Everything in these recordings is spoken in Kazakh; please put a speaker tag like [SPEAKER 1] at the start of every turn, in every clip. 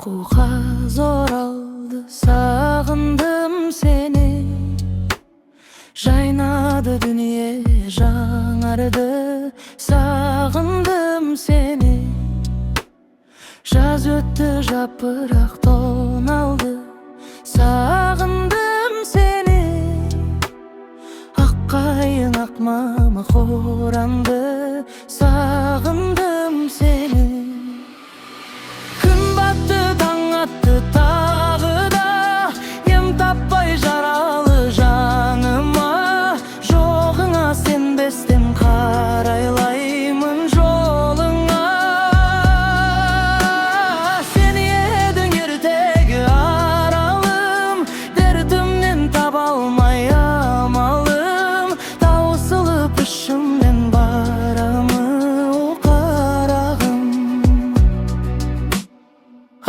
[SPEAKER 1] Uykuga zor aldı, sağındım seni. Jaynadı dünya, жаңарды, sağındım seni. Jaz öttü, yapırak tonaldı, sağındım seni. Akkayın akmamı horandı, sağındım seni. Gün battı, taң attı tağı da, em tappay jaralı janıma. Жоғыңа сенбестен қарайлаймын жолыңа. Сен едің ертегі аралым, дертімнен таба алмай амалым. Таусылып ішімнен барамы о қарағым.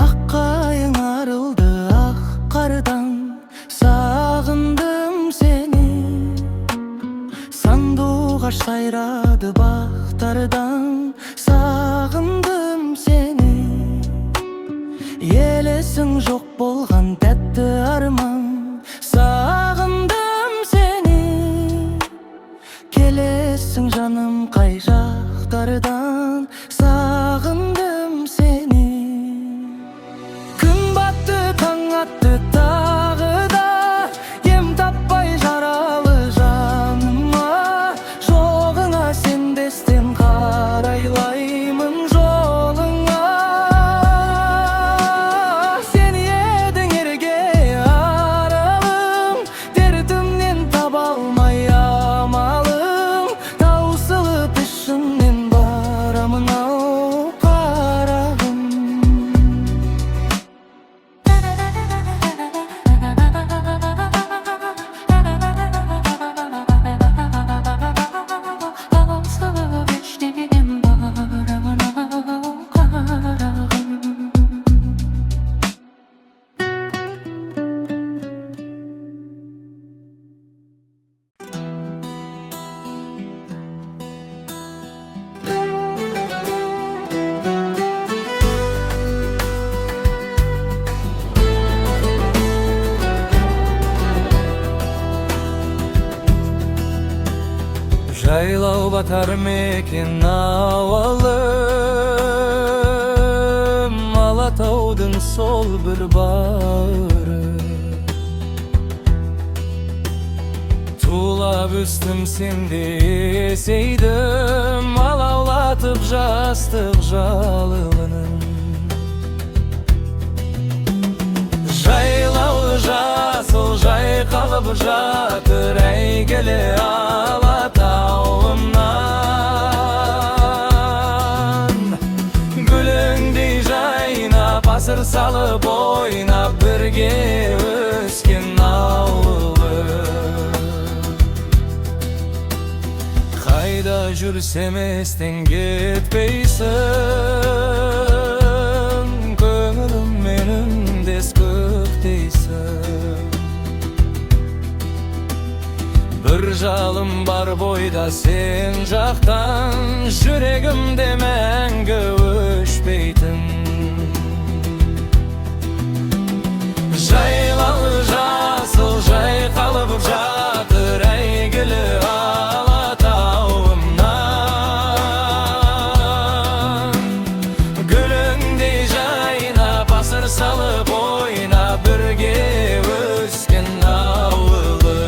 [SPEAKER 1] Аққайың арылды ақ қардан, сағындым сені. Сандуғаш сайрады бақтардан, сағындым сені. Елесің жоқ болған тәтті арман, сағындым сені. Келесің жаным қай жақтардан, сағындым сені. Күн батты, таң атты тағы да, ем таппай жаралы жаныма. Жоғыңа сенбестен қарайлаймын жолыңа. Сен едің ерге аралым, дертімнен таба алмай амалым. Таусылып ішімнен барамын ау қарағым. Жайлау батар мекен ауылым, Алатаудың сол бір бары. Тулап өстім сенде есейдім, алаулатып жастық жалынын. Жайлау жасыл жайқалып жатыр, әйгілі Алатауымнан. Гүліңдей жайнап, асыр салып ойнап, бірге өскен ауылым. Қайда жүрсем естен кетпейсің, көңілім менің дес көктейсің. Бір жалым бар бойда сен жақтан, жүрегімде мәңгі өшпейтін. Жайлау жасыл жайқалып жатыр, әйгілі Алатауымнан. Гүліңдей жайнап, асыр салып ойнап, бірге өскен ауылым.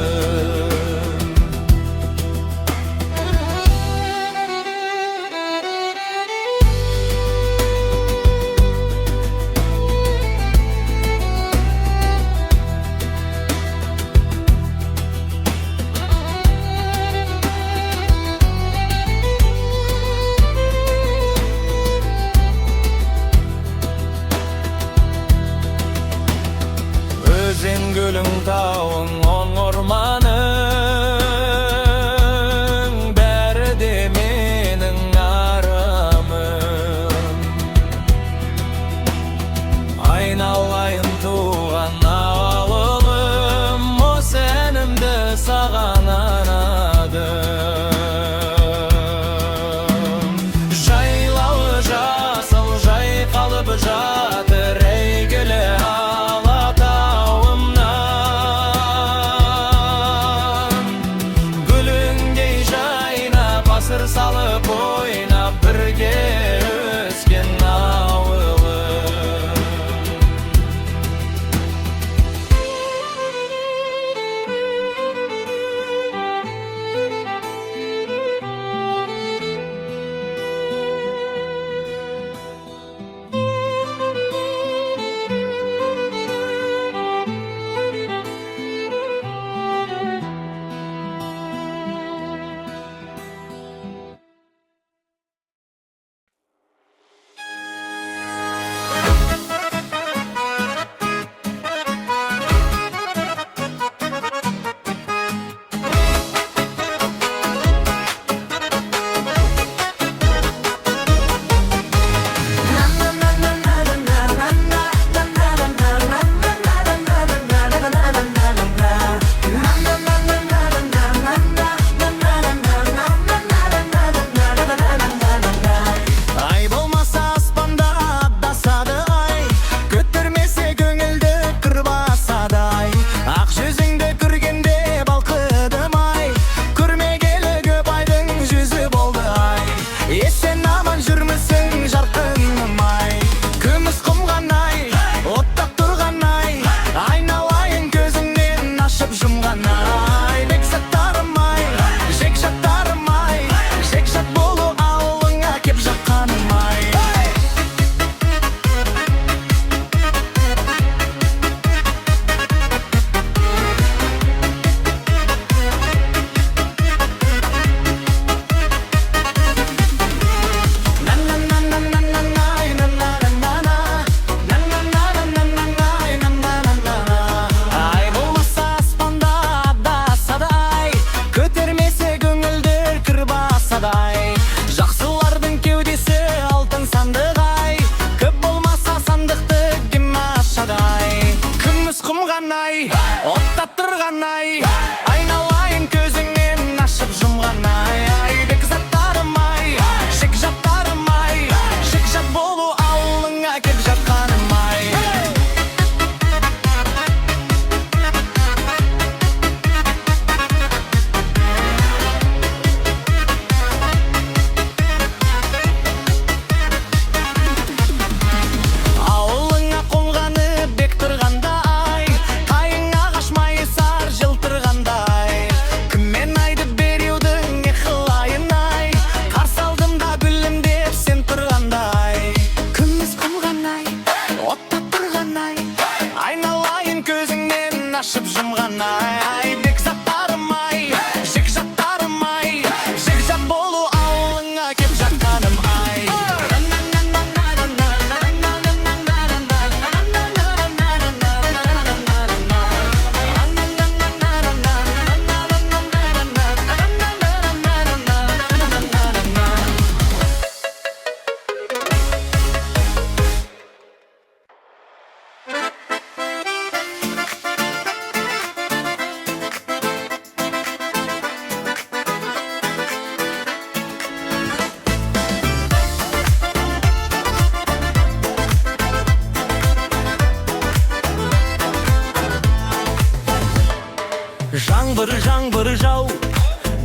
[SPEAKER 1] bir jav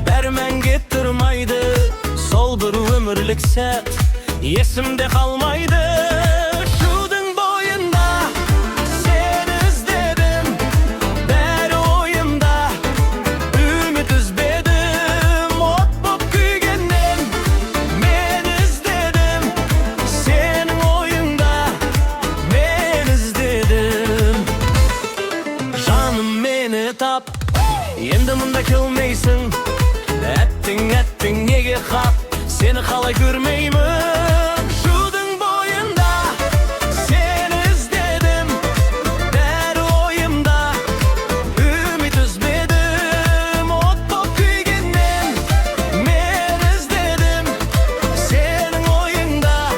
[SPEAKER 1] bermen getirmaydı. Sol bir ömürlük set yesimde kalmaydı. Şudun boyunda seni izledim, beri oyumda ümit üzbedim. Ot bop kuygendim, men izledim, senin oyunda men izledim. Canım meni tap, endi munda kelmeysin. Ettin nege kap, seni kalay görmeymin. Şudun boyunda seni izledim, beri oyumda ümit üzmedim. Ot bop kuygendim, men izledim, senin oyunda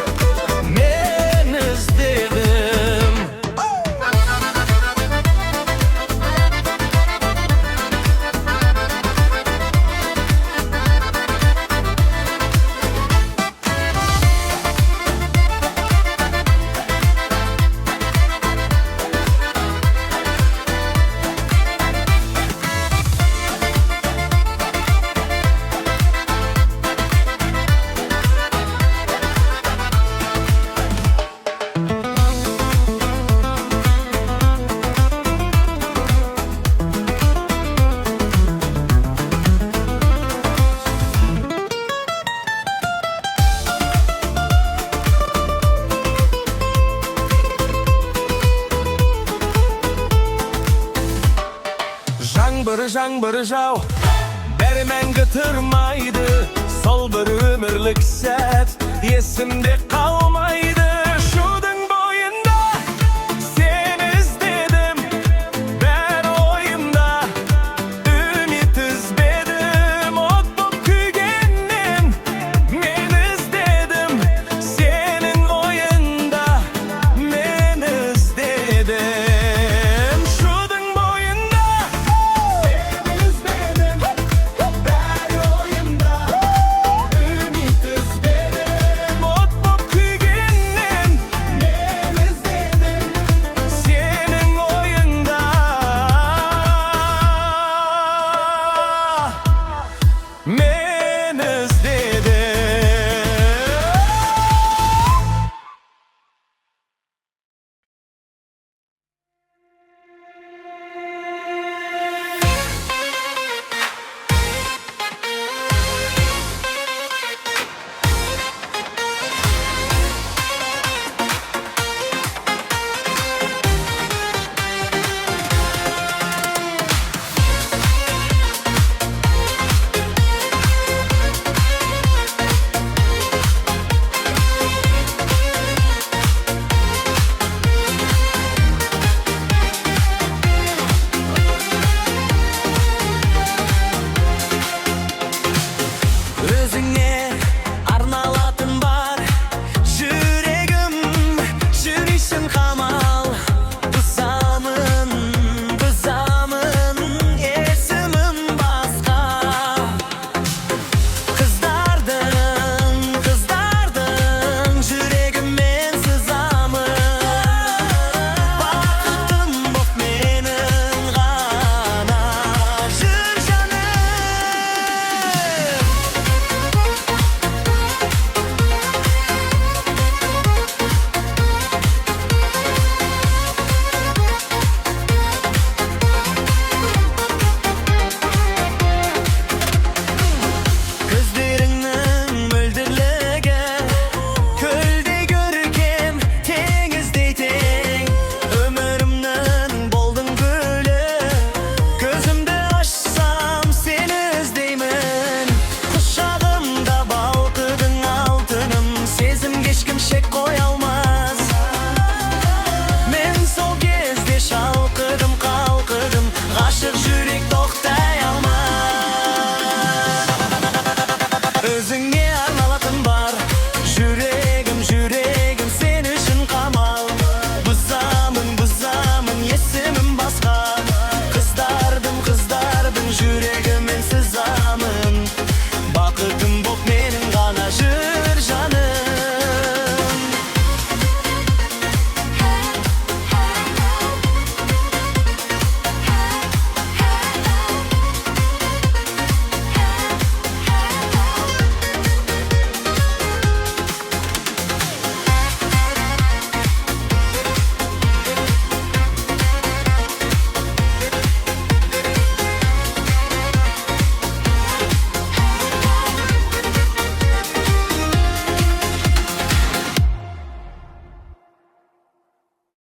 [SPEAKER 1] men izledim. Jang bir jav bermen getirmaydı. Sol bir ömürlük set yesimde